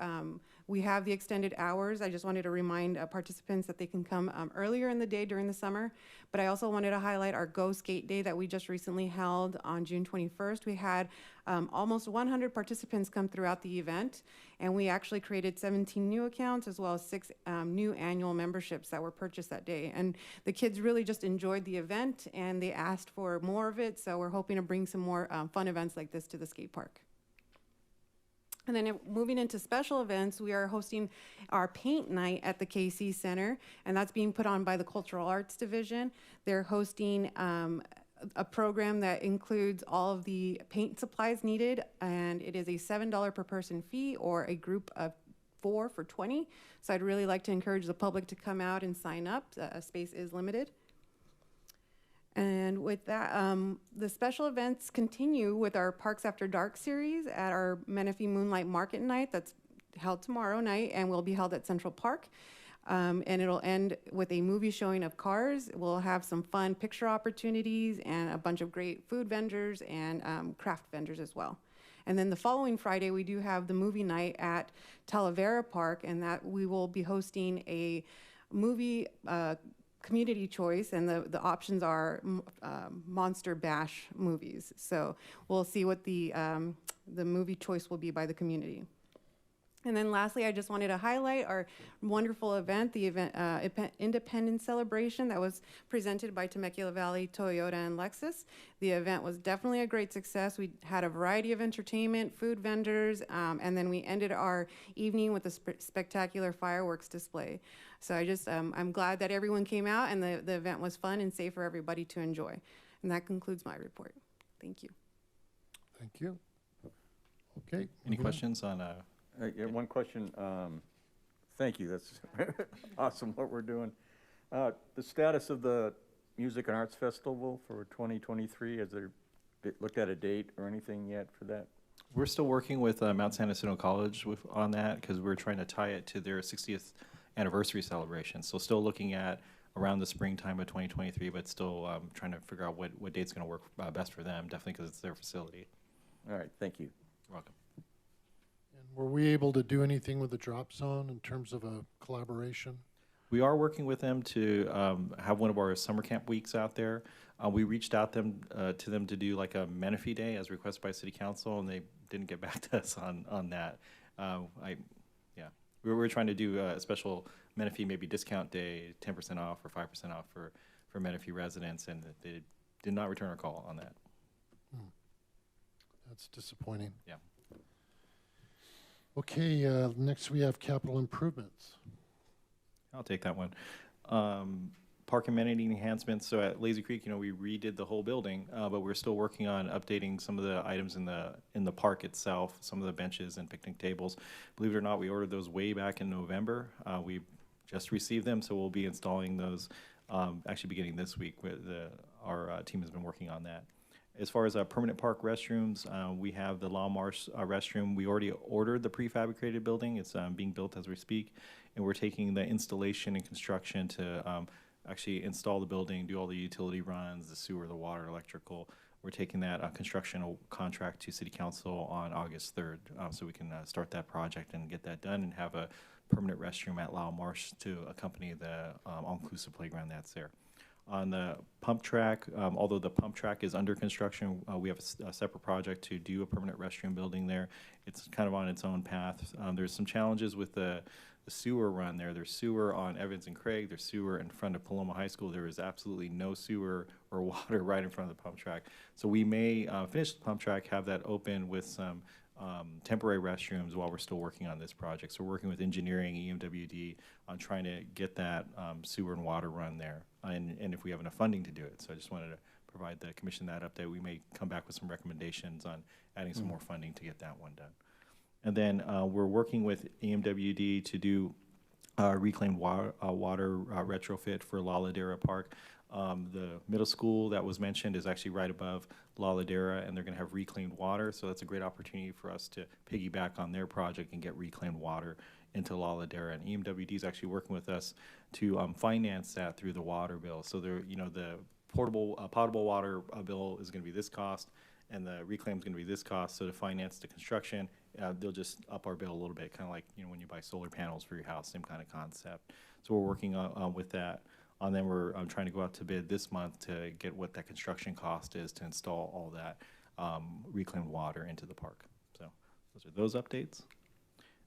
We have the extended hours. I just wanted to remind participants that they can come earlier in the day during the summer. But I also wanted to highlight our Go Skate Day that we just recently held on June 21st. We had almost 100 participants come throughout the event, and we actually created 17 new accounts as well as 6 new annual memberships that were purchased that day. And the kids really just enjoyed the event, and they asked for more of it, so we're hoping to bring some more fun events like this to the skate park. And then moving into special events, we are hosting our paint night at the KC Center, and that's being put on by the Cultural Arts Division. They're hosting a program that includes all of the paint supplies needed, and it is a $7 per person fee or a group of 4 for $20. So I'd really like to encourage the public to come out and sign up. Space is limited. And with that, the special events continue with our Parks After Dark series at our Menifee Moonlight Market Night that's held tomorrow night and will be held at Central Park. And it'll end with a movie showing of Cars. We'll have some fun picture opportunities and a bunch of great food vendors and craft vendors as well. And then the following Friday, we do have the movie night at Talavera Park, and that we will be hosting a movie community choice, and the options are Monster Bash movies. So we'll see what the movie choice will be by the community. And then lastly, I just wanted to highlight our wonderful event, the Independence Celebration that was presented by Temecula Valley Toyota and Lexus. The event was definitely a great success. We had a variety of entertainment, food vendors, and then we ended our evening with a spectacular fireworks display. So I'm glad that everyone came out and the event was fun and safe for everybody to enjoy. And that concludes my report. Thank you. Thank you. Okay. Any moving on. questions on, Yeah, one question. Thank you. That's awesome what we're doing. The status of the Music and Arts Festival for 2023, has there looked at a date or anything yet for that? we're still working with Mount San Jacinto College on that because we're trying to tie it to their 60th anniversary celebration. So still looking at around the springtime of 2023, but still trying to figure out what date's going to work best for them, definitely because it's their facility. All right, thank you. You're welcome. And were we able to do anything with the drop zone in terms of a collaboration? We are working with them to have one of our summer camp weeks out there. We reached out to them to do like a Menifee Day as requested by City Council, and they didn't get back to us on that. We were trying to do a special Menifee maybe discount day, 10% off or 5% off for Menifee residents, and they did not return our call on that. That's disappointing. Yeah. Okay, next we have capital improvements. I'll take that one. Park amenity enhancements. So at Lazy Creek, we redid the whole building, but we're still working on updating some of the items in the park itself, some of the benches and picnic tables. Believe it or not, we ordered those way back in November. We just received them, so we'll be installing those actually beginning this week. Our team has been working on that. As far as permanent park restrooms, we have the La Marche restroom. We already ordered the prefabricated building. It's being built as we speak, and we're taking the installation and construction to actually install the building, do all the utility runs, the sewer, the water, electrical. We're taking that construction contract to City Council on August 3rd, so we can start that project and get that done and have a permanent restroom at La Marche to accompany the all-inclusive playground that's there. On the pump track, although the pump track is under construction, we have a separate project to do a permanent restroom building there. It's kind of on its own path. There's some challenges with the sewer run there. There's sewer on Evans and Craig. There's sewer in front of Paloma High School. There is absolutely no sewer or water right in front of the pump track. So we may finish the pump track, have that open with some temporary restrooms while we're still working on this project. So we're working with engineering, EMWD, on trying to get that sewer and water run there, and if we have enough funding to do it. So I just wanted to provide the commission that update. We may come back with some recommendations on adding some more funding to get that one done. And then we're working with EMWD to do reclaimed water retrofit for La Ladera Park. The middle school that was mentioned is actually right above La Ladera, and they're going to have reclaimed water. So that's a great opportunity for us to piggyback on their project and get reclaimed water into La Ladera. And EMWD is actually working with us to finance that through the water bill. So they're, the potable water bill is going to be this cost, and the reclaim is going to be this cost. So to finance the construction, they'll just up our bill a little bit, kind of like when you buy solar panels for your house, same kind of concept. So we're working on with that. And then we're trying to go out to bid this month to get what that construction cost is to install all that reclaimed water into the park. So those are those updates.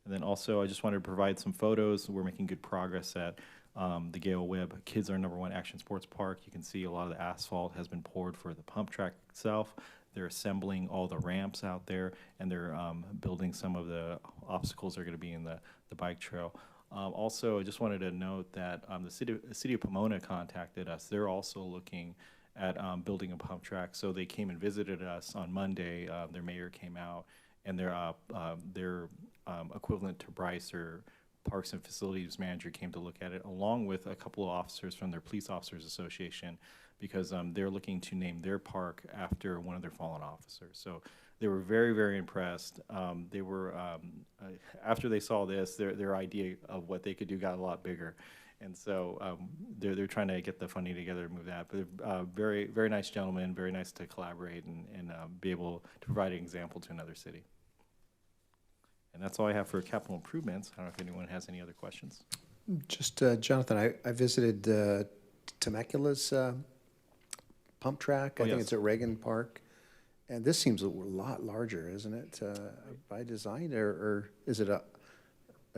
And then also I just wanted to provide some photos. We're making good progress at the Gale Webb Kids Are #1 Action Sports Park. You can see a lot of the asphalt has been poured for the pump track itself. They're assembling all the ramps out there, and they're building some of the obstacles that are going to be in the bike trail. Also, I just wanted to note that the city of Pomona contacted us. They're also looking at building a pump track. So they came and visited us on Monday. Their mayor came out, and their equivalent to Bryce, or Parks and Facilities Manager, came to look at it, along with a couple of officers from their Police Officers Association, because they're looking to name their park after one of their fallen officers. So they were very, very impressed. They were, after they saw this, their idea of what they could do got a lot bigger. And so they're trying to get the funding together to move that. But very, very nice gentlemen, very nice to collaborate and be able to provide an example to another city. And that's all I have for capital improvements. I don't know if anyone has any other questions. Just, Jonathan, I visited Temecula's pump track. Oh, I think yes. it's at Reagan Park. And this seems a lot larger, isn't it, by design? Or is it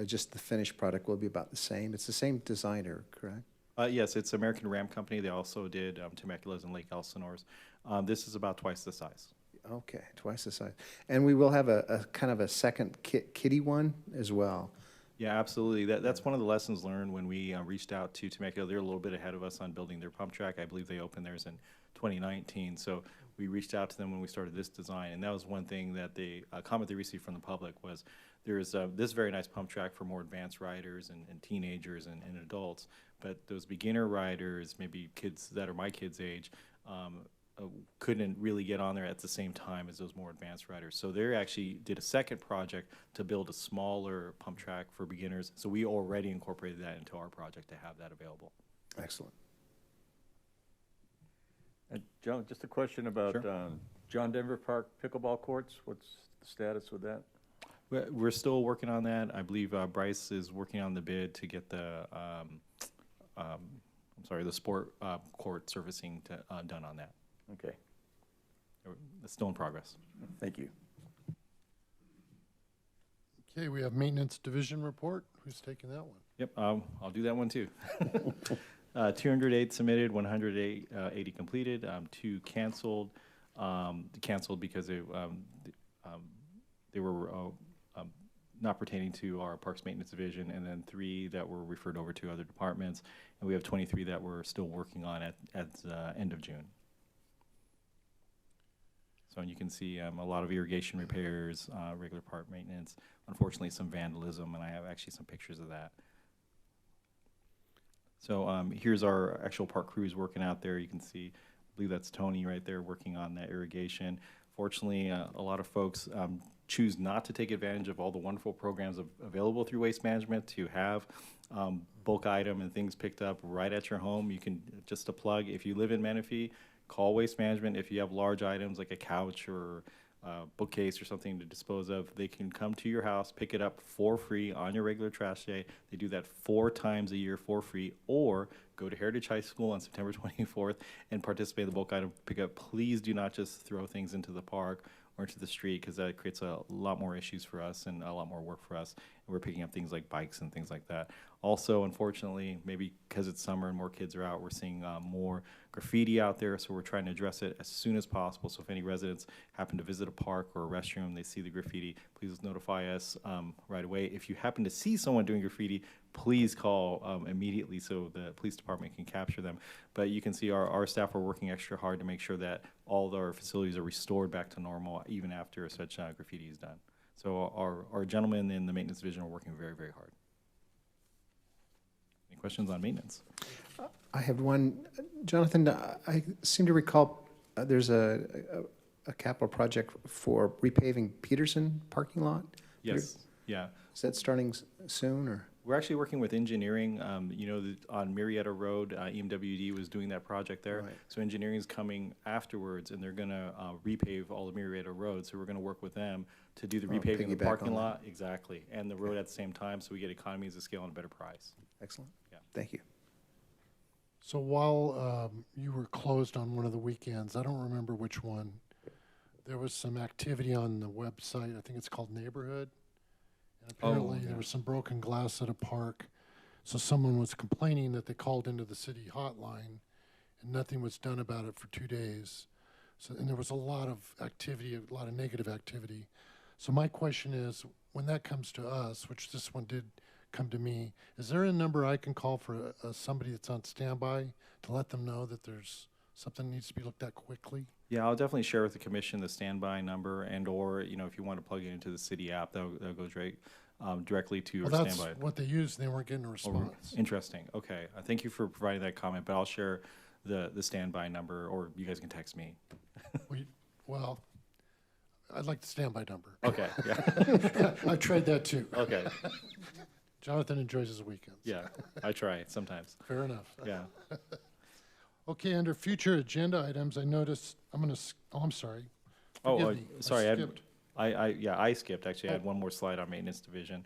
just the finished product will be about the same? It's the same designer, correct? Yes, it's American Ram Company. They also did Temecula's and Lake Elsinore's. This is about twice the size. Okay, twice the size. And we will have a kind of a second kiddie one as well. Yeah, absolutely. That's one of the lessons learned when we reached out to Temecula. They're a little bit ahead of us on building their pump track. I believe they opened theirs in 2019. So we reached out to them when we started this design, and that was one thing that a comment they received from the public was there's this very nice pump track for more advanced riders and teenagers and adults, but those beginner riders, maybe kids that are my kids' age, couldn't really get on there at the same time as those more advanced riders. So they actually did a second project to build a smaller pump track for beginners. So we already incorporated that into our project to have that available. Excellent. And John, just a question about Sure. John Denver Park pickleball courts. What's the status with that? We're still working on that. I believe Bryce is working on the bid to get the the sport court servicing done on that. Okay, It's still in progress. thank you. Okay, we have Maintenance Division report. Who's taking that one? Yep, I'll do that one too. 208 submitted, 180 completed, 2 canceled. Canceled because they were not pertaining to our Parks Maintenance Division, and then 3 that were referred over to other departments, and we have 23 that we're still working on at the end of June. So you can see a lot of irrigation repairs, regular park maintenance, unfortunately some vandalism, and I have actually some pictures of that. So here's our actual park crews working out there. You can see, I believe that's Tony right there working on that irrigation. Fortunately, a lot of folks choose not to take advantage of all the wonderful programs available through Waste Management to have bulk item and things picked up right at your home. You can, just a plug, if you live in Menifee, call Waste Management. If you have large items like a couch or bookcase or something to dispose of, they can come to your house, pick it up for free on your regular trash day. They do that 4 times a year for free, or go to Heritage High School on September 24th and participate in the bulk item pickup. Please do not just throw things into the park or into the street, because that creates a lot more issues for us and a lot more work for us. And we're picking up things like bikes and things like that. Also, unfortunately, maybe because it's summer and more kids are out, we're seeing more graffiti out there, so we're trying to address it as soon as possible. So if any residents happen to visit a park or a restroom, they see the graffiti, please notify us right away. If you happen to see someone doing graffiti, please call immediately so the police department can capture them. But you can see our staff are working extra hard to make sure that all of our facilities are restored back to normal even after such graffiti is done. So our gentlemen in the maintenance division are working very, very hard. Any questions on maintenance? I have one. Jonathan, I seem to recall there's a capital project for repaving Peterson parking lot. Yes, yeah. Is that starting soon, or? We're actually working with engineering. On Marietta Road, EMWD was doing that project there. Right. So engineering is coming afterwards, and they're going to repave all of Marietta Road. So we're going to work with them to do the repaving of the piggyback parking on that. lot. Exactly. And the road at the same time, so we get economies of scale and a better price. Excellent. Yeah. Thank you. So while you were closed on one of the weekends, I don't remember which one, there was some activity on the website. I think it's called Neighborhood. And apparently yeah. there was some broken glass at a park. So someone was complaining that they called into the city hotline and nothing was done about it for 2 days. So, and there was a lot of activity, a lot of negative activity. So my question is, when that comes to us, which this one did come to me, is there a number I can call for somebody that's on standby to let them know that there's something that needs to be looked at quickly? Yeah, I'll definitely share with the commission the standby number, and or if you want to plug it into the city app, that'll go directly to your Well, that's standby. what they used, and they weren't getting a response. Interesting. Okay. Thank you for providing that comment, but I'll share the standby number, or you guys can text me. Well, I'd like the standby number. Okay. Yeah. I've tried that too. Okay. Jonathan enjoys his weekends. Yeah. I try sometimes. Fair enough. Yeah. Okay, under future agenda items, I noticed, I'm sorry. Oh, Forgive me, sorry. I skipped. I skipped. Actually, I had one more slide on maintenance division.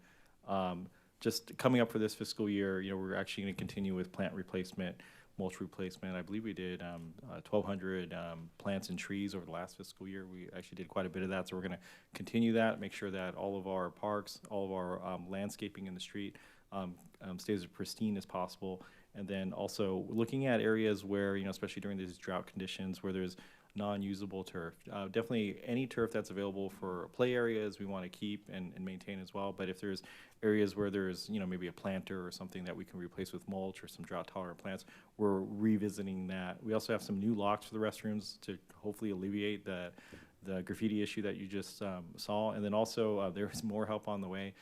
just coming up for this fiscal year, we're actually going to continue with plant replacement, mulch replacement. I believe we did 1,200 plants and trees over the last fiscal year. We actually did quite a bit of that, so we're going to continue that, make sure that all of our parks, all of our landscaping in the street stays as pristine as possible. And then also looking at areas where, especially during these drought conditions, where there's non-usable turf. Definitely any turf that's available for play areas we want to keep and maintain as well. But if there's areas where there's, maybe a planter or something that we can replace with mulch or some drought-tolerant plants, we're revisiting that. We also have some new locks for the restrooms to hopefully alleviate the graffiti issue that you just saw. And then also there's more help on the way.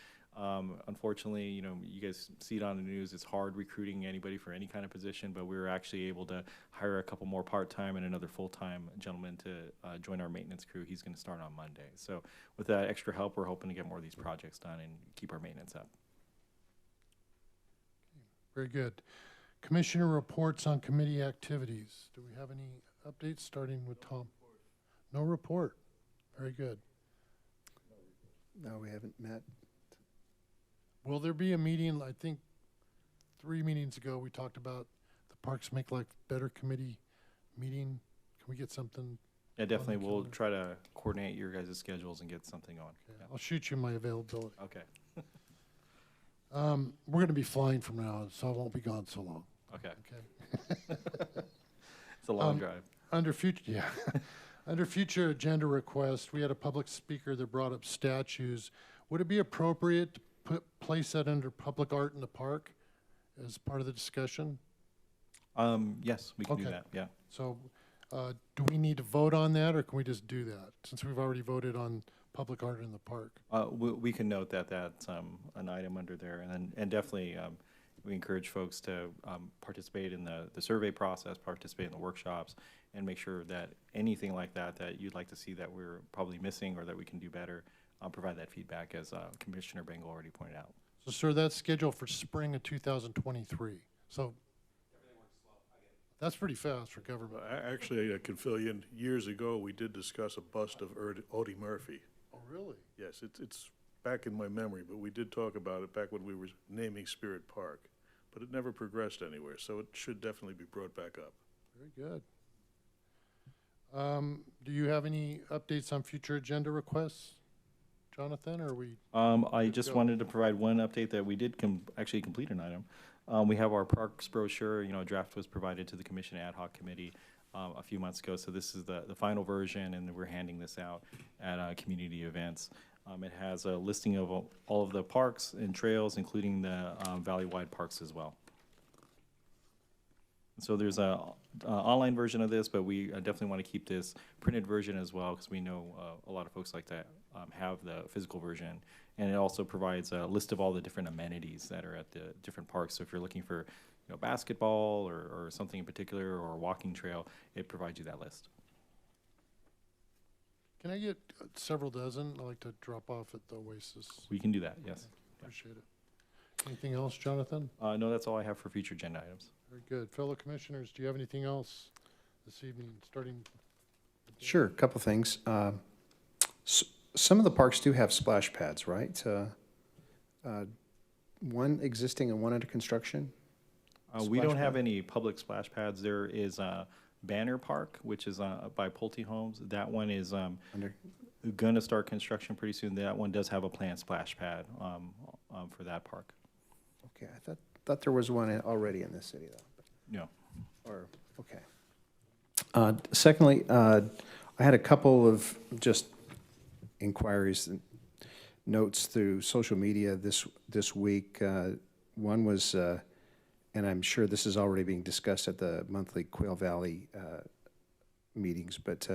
Unfortunately, you guys see it on the news, it's hard recruiting anybody for any kind of position, but we were actually able to hire a couple more part-time and another full-time gentleman to join our maintenance crew. He's going to start on Monday. So with that extra help, we're hoping to get more of these projects done and keep our maintenance up. Very good. Commissioner reports on committee activities. Do we have any updates, starting with Tom? No report. Very good. No, we haven't met. Will there be a meeting? I think 3 meetings ago, we talked about the Parks Make Life Better Committee meeting. Can we get something? Yeah, definitely. on the We'll calendar? try to coordinate your guys' schedules and get something on. Okay, I'll shoot you my availability. Okay. We're going to be flying from now on, so I won't be gone so long. Okay. Okay. It's a long drive. Under future, yeah. Under future agenda requests, we had a public speaker that brought up statues. Would it be appropriate to place that under public art in the park as part of the discussion? Yes, we can do Okay. that. Yeah. So, do we need to vote on that, or can we just do that, since we've already voted on public art in the park? We can note that that's an item under there, and definitely we encourage folks to participate in the survey process, participate in the workshops, and make sure that anything like that you'd like to see that we're probably missing or that we can do better, provide that feedback, as Commissioner Bengal already pointed out. So, sir, that's scheduled for spring of 2023. So that's pretty fast for government. Actually, I can fill you in. Years ago, we did discuss a bust of Odie Murphy. Oh, really? Yes, it's back in my memory, but we did talk about it back when we were naming Spirit Park. But it never progressed anywhere, so it should definitely be brought back up. Very good. Do you have any updates on future agenda requests, Jonathan, or are we? I Good to just go. wanted to provide one update that we did actually complete an item. We have our parks brochure. A draft was provided to the Commission Ad Hoc Committee a few months ago. So this is the final version, and we're handing this out at community events. It has a listing of all of the parks and trails, including the valley-wide parks as well. So there's a online version of this, but we definitely want to keep this printed version as well, because we know a lot of folks like to have the physical version. And it also provides a list of all the different amenities that are at the different parks. So if you're looking for basketball or something in particular, or a walking trail, it provides you that list. Can I get several dozen? I like to drop off at the Oasis. We can do that, yes. Appreciate it. Anything else, Jonathan? No, that's all I have for future agenda items. Very good. Fellow commissioners, do you have anything else this evening, starting? Sure, a couple things. Some of the parks do have splash pads, right? One existing and one under construction? We Splash don't have pad? any public splash pads. There is Banner Park, which is by Pulte Homes. That one is Under, going to start construction pretty soon. That one does have a planned splash pad for that park. okay, I thought there was one already in this city, though. Yeah. Or, okay. Secondly, I had a couple of just inquiries and notes through social media this week. One was, and I'm sure this is already being discussed at the monthly Quail Valley meetings, but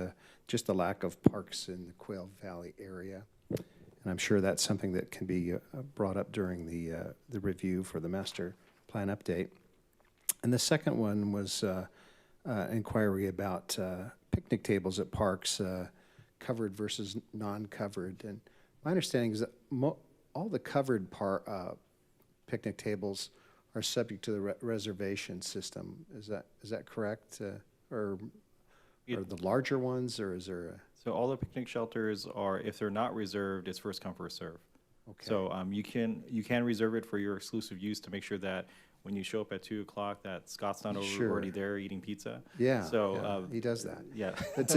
just the lack of parks in the Quail Valley area. And I'm sure that's something that can be brought up during the review for the master plan update. And the second one was inquiry about picnic tables at parks, covered versus non-covered. And my understanding is that all the covered picnic tables are subject to the reservation system. Is that correct? Or the larger ones, or is there a? So all the picnic shelters are, if they're not reserved, it's first come, first serve. Okay. So you can reserve it for your exclusive use to make sure that when you show up at 2 o'clock, that Scott's not Sure. already there eating pizza. Yeah, So yeah, he does that. yeah. But,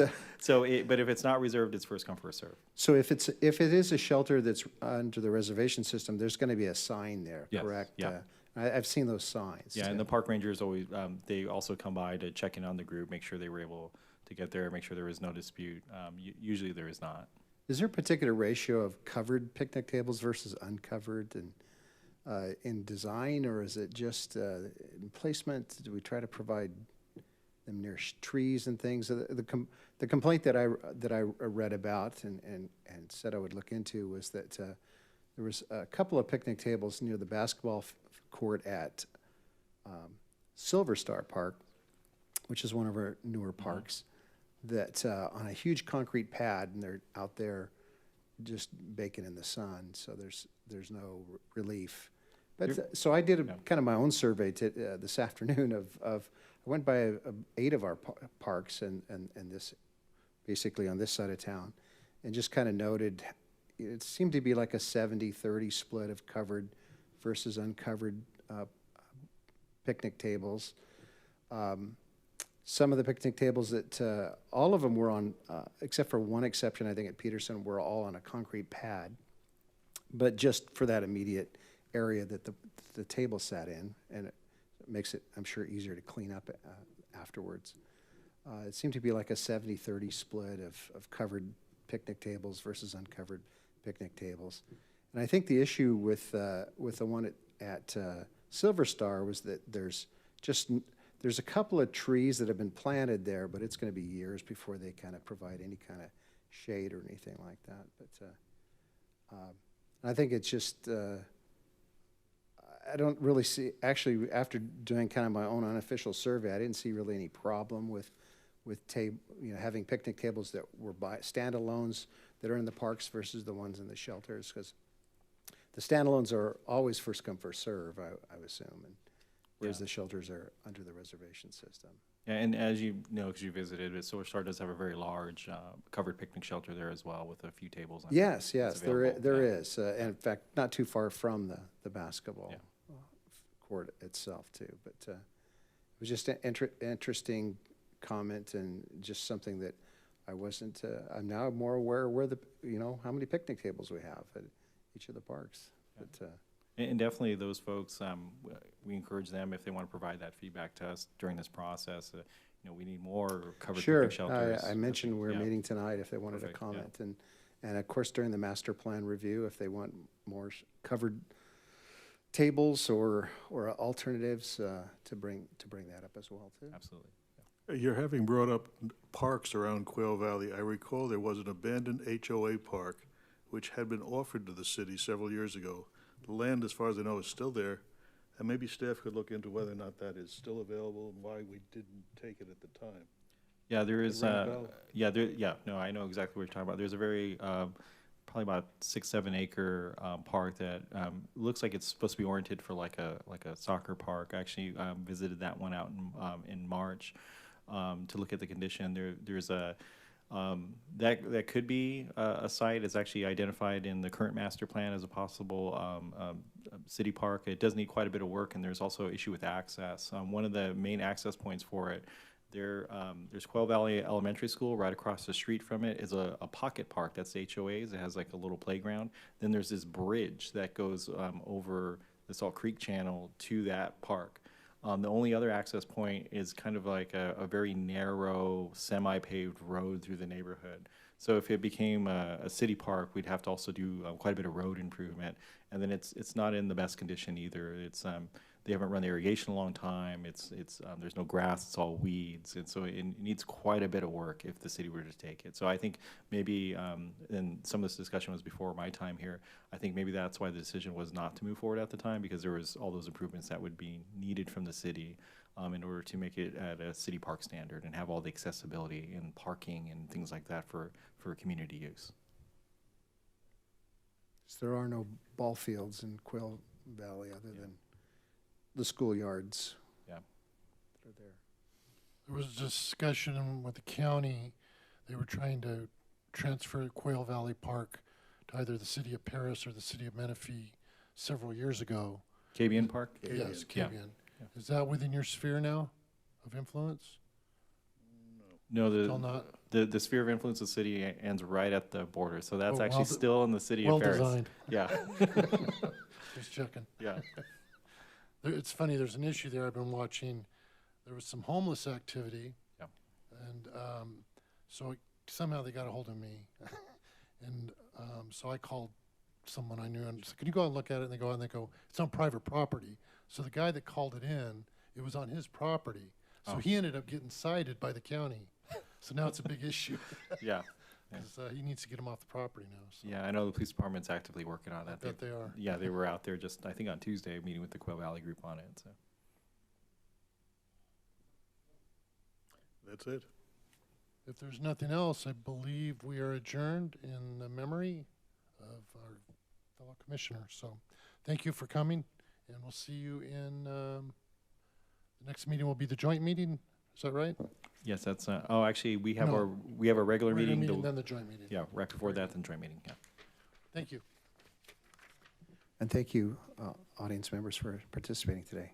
But if it's not reserved, it's first come first serve. so if it is a shelter that's under the reservation system, there's going to be a sign there, Yes, correct? yeah. I've seen those signs. Yeah, and too. the park rangers always they also come by to check in on the group, make sure they were able to get there, make sure there was no dispute. Usually there is not. Is there a particular ratio of covered picnic tables versus uncovered and in design, or is it just in placement? Do we try to provide them near trees and things? The complaint that I read about and said I would look into was that there was a couple of picnic tables near the basketball court at Silver Star Park, which is one of our newer parks, that on a huge concrete pad, and they're out there just baking in the sun, so there's no relief. But so I did kind of my own survey this afternoon of I went by 8 of our parks and this basically on this side of town, and just kind of noted it seemed to be like a 70-30 split of covered versus uncovered picnic tables. Some of the picnic tables that all of them were on, except for one exception, I think at Peterson, were all on a concrete pad, but just for that immediate area that the table sat in, and it makes it, I'm sure, easier to clean up afterwards. It seemed to be like a 70-30 split of covered picnic tables versus uncovered picnic tables. And I think the issue with the one at Silver Star was that there's a couple of trees that have been planted there, but it's going to be years before they kind of provide any kind of shade or anything like that. But I think it's just, I don't really see, actually, after doing kind of my own unofficial survey, I didn't see really any problem with having picnic tables that were standalones that are in the parks versus the ones in the shelters, because the standalones are always first come, first serve, I would assume, and whereas the shelters are under the reservation system. Yeah, and as you know, because you visited, Silver Star does have a very large covered picnic shelter there as well, with a few tables. Yes, that's there available. is. And in fact, not too far from the basketball court itself, too. But it was just an interesting comment, and just something that I wasn't, I'm now more aware where how many picnic tables we have at each of the parks. But, And definitely those folks, we encourage them if they want to provide that feedback to us during this process. We need more covered picnic shelters. I mentioned we're Yeah. meeting tonight if they wanted Perfect, to comment. And of course, during the master plan review, if they want more covered tables or alternatives, to bring that up as well, too. Absolutely. You're having brought up parks around Quail Valley. I recall there was an abandoned HOA park which had been offered to the city several years ago. The land, as far as I know, is still there, and maybe staff could look into whether or not that is still available and why we didn't take it at the time. Yeah, there is. ring a bell? No, I know exactly what you're talking about. There's a very, probably about 6-7 acre park that looks like it's supposed to be oriented for like a soccer park. I actually visited that one out in March to look at the condition. There's a that could be a site. It's actually identified in the current master plan as a possible city park. It does need quite a bit of work, and there's also an issue with access. One of the main access points for it, there's Quail Valley Elementary School. Right across the street from it is a pocket park. That's the HOA's. It has like a little playground. Then there's this bridge that goes over the Salt Creek Channel to that park. The only other access point is kind of like a very narrow, semi-paved road through the neighborhood. So if it became a city park, we'd have to also do quite a bit of road improvement. And then it's not in the best condition either. It's they haven't run the irrigation a long time. There's no grass. It's all weeds, and so it needs quite a bit of work if the city were to take it. So I think maybe, and some of this discussion was before my time here, I think maybe that's why the decision was not to move forward at the time, because there was all those improvements that would be needed from the city in order to make it at a city park standard and have all the accessibility and parking and things like that for community use. So there are no ball fields in Quail Valley other than the schoolyards. Yeah. That are there. There was a discussion with the county. They were trying to transfer Quail Valley Park to either the city of Paris or the city of Menifee several years ago. Cabian Park? Yes, Yeah. Cabian. Is that within your sphere now of influence? No, Still not? the sphere of influence of the city ends right at the border, so that's Oh, actually well still in the city well of Paris. designed. Yeah, Just checking. yeah. It's funny, there's an issue there I've been watching. There was some homeless activity. Yeah. And so somehow they got a hold of me. And so I called someone I knew and said, can you go out and look at it? And they go out and they go, it's on private property. So the guy that called it in, it was on his property. So he ended up getting cited by the county. So now it's a big issue. Yeah. 'Cause, he needs to get him off the property now. So. Yeah, I know the police department's actively working on that. Bet they are. Yeah, they were out there just, I think on Tuesday, meeting with the Quail Valley group on it, so. That's it. If there's nothing else, I believe we are adjourned in the memory of our fellow commissioners. So thank you for coming, and we'll see you in, the next meeting will be the joint meeting. Is that right? Yes, that's, oh, actually, we have No. a regular meeting. Then the joint meeting. Yeah, right before that, then joint meeting, yeah. Thank you. And thank you, audience members, for participating today.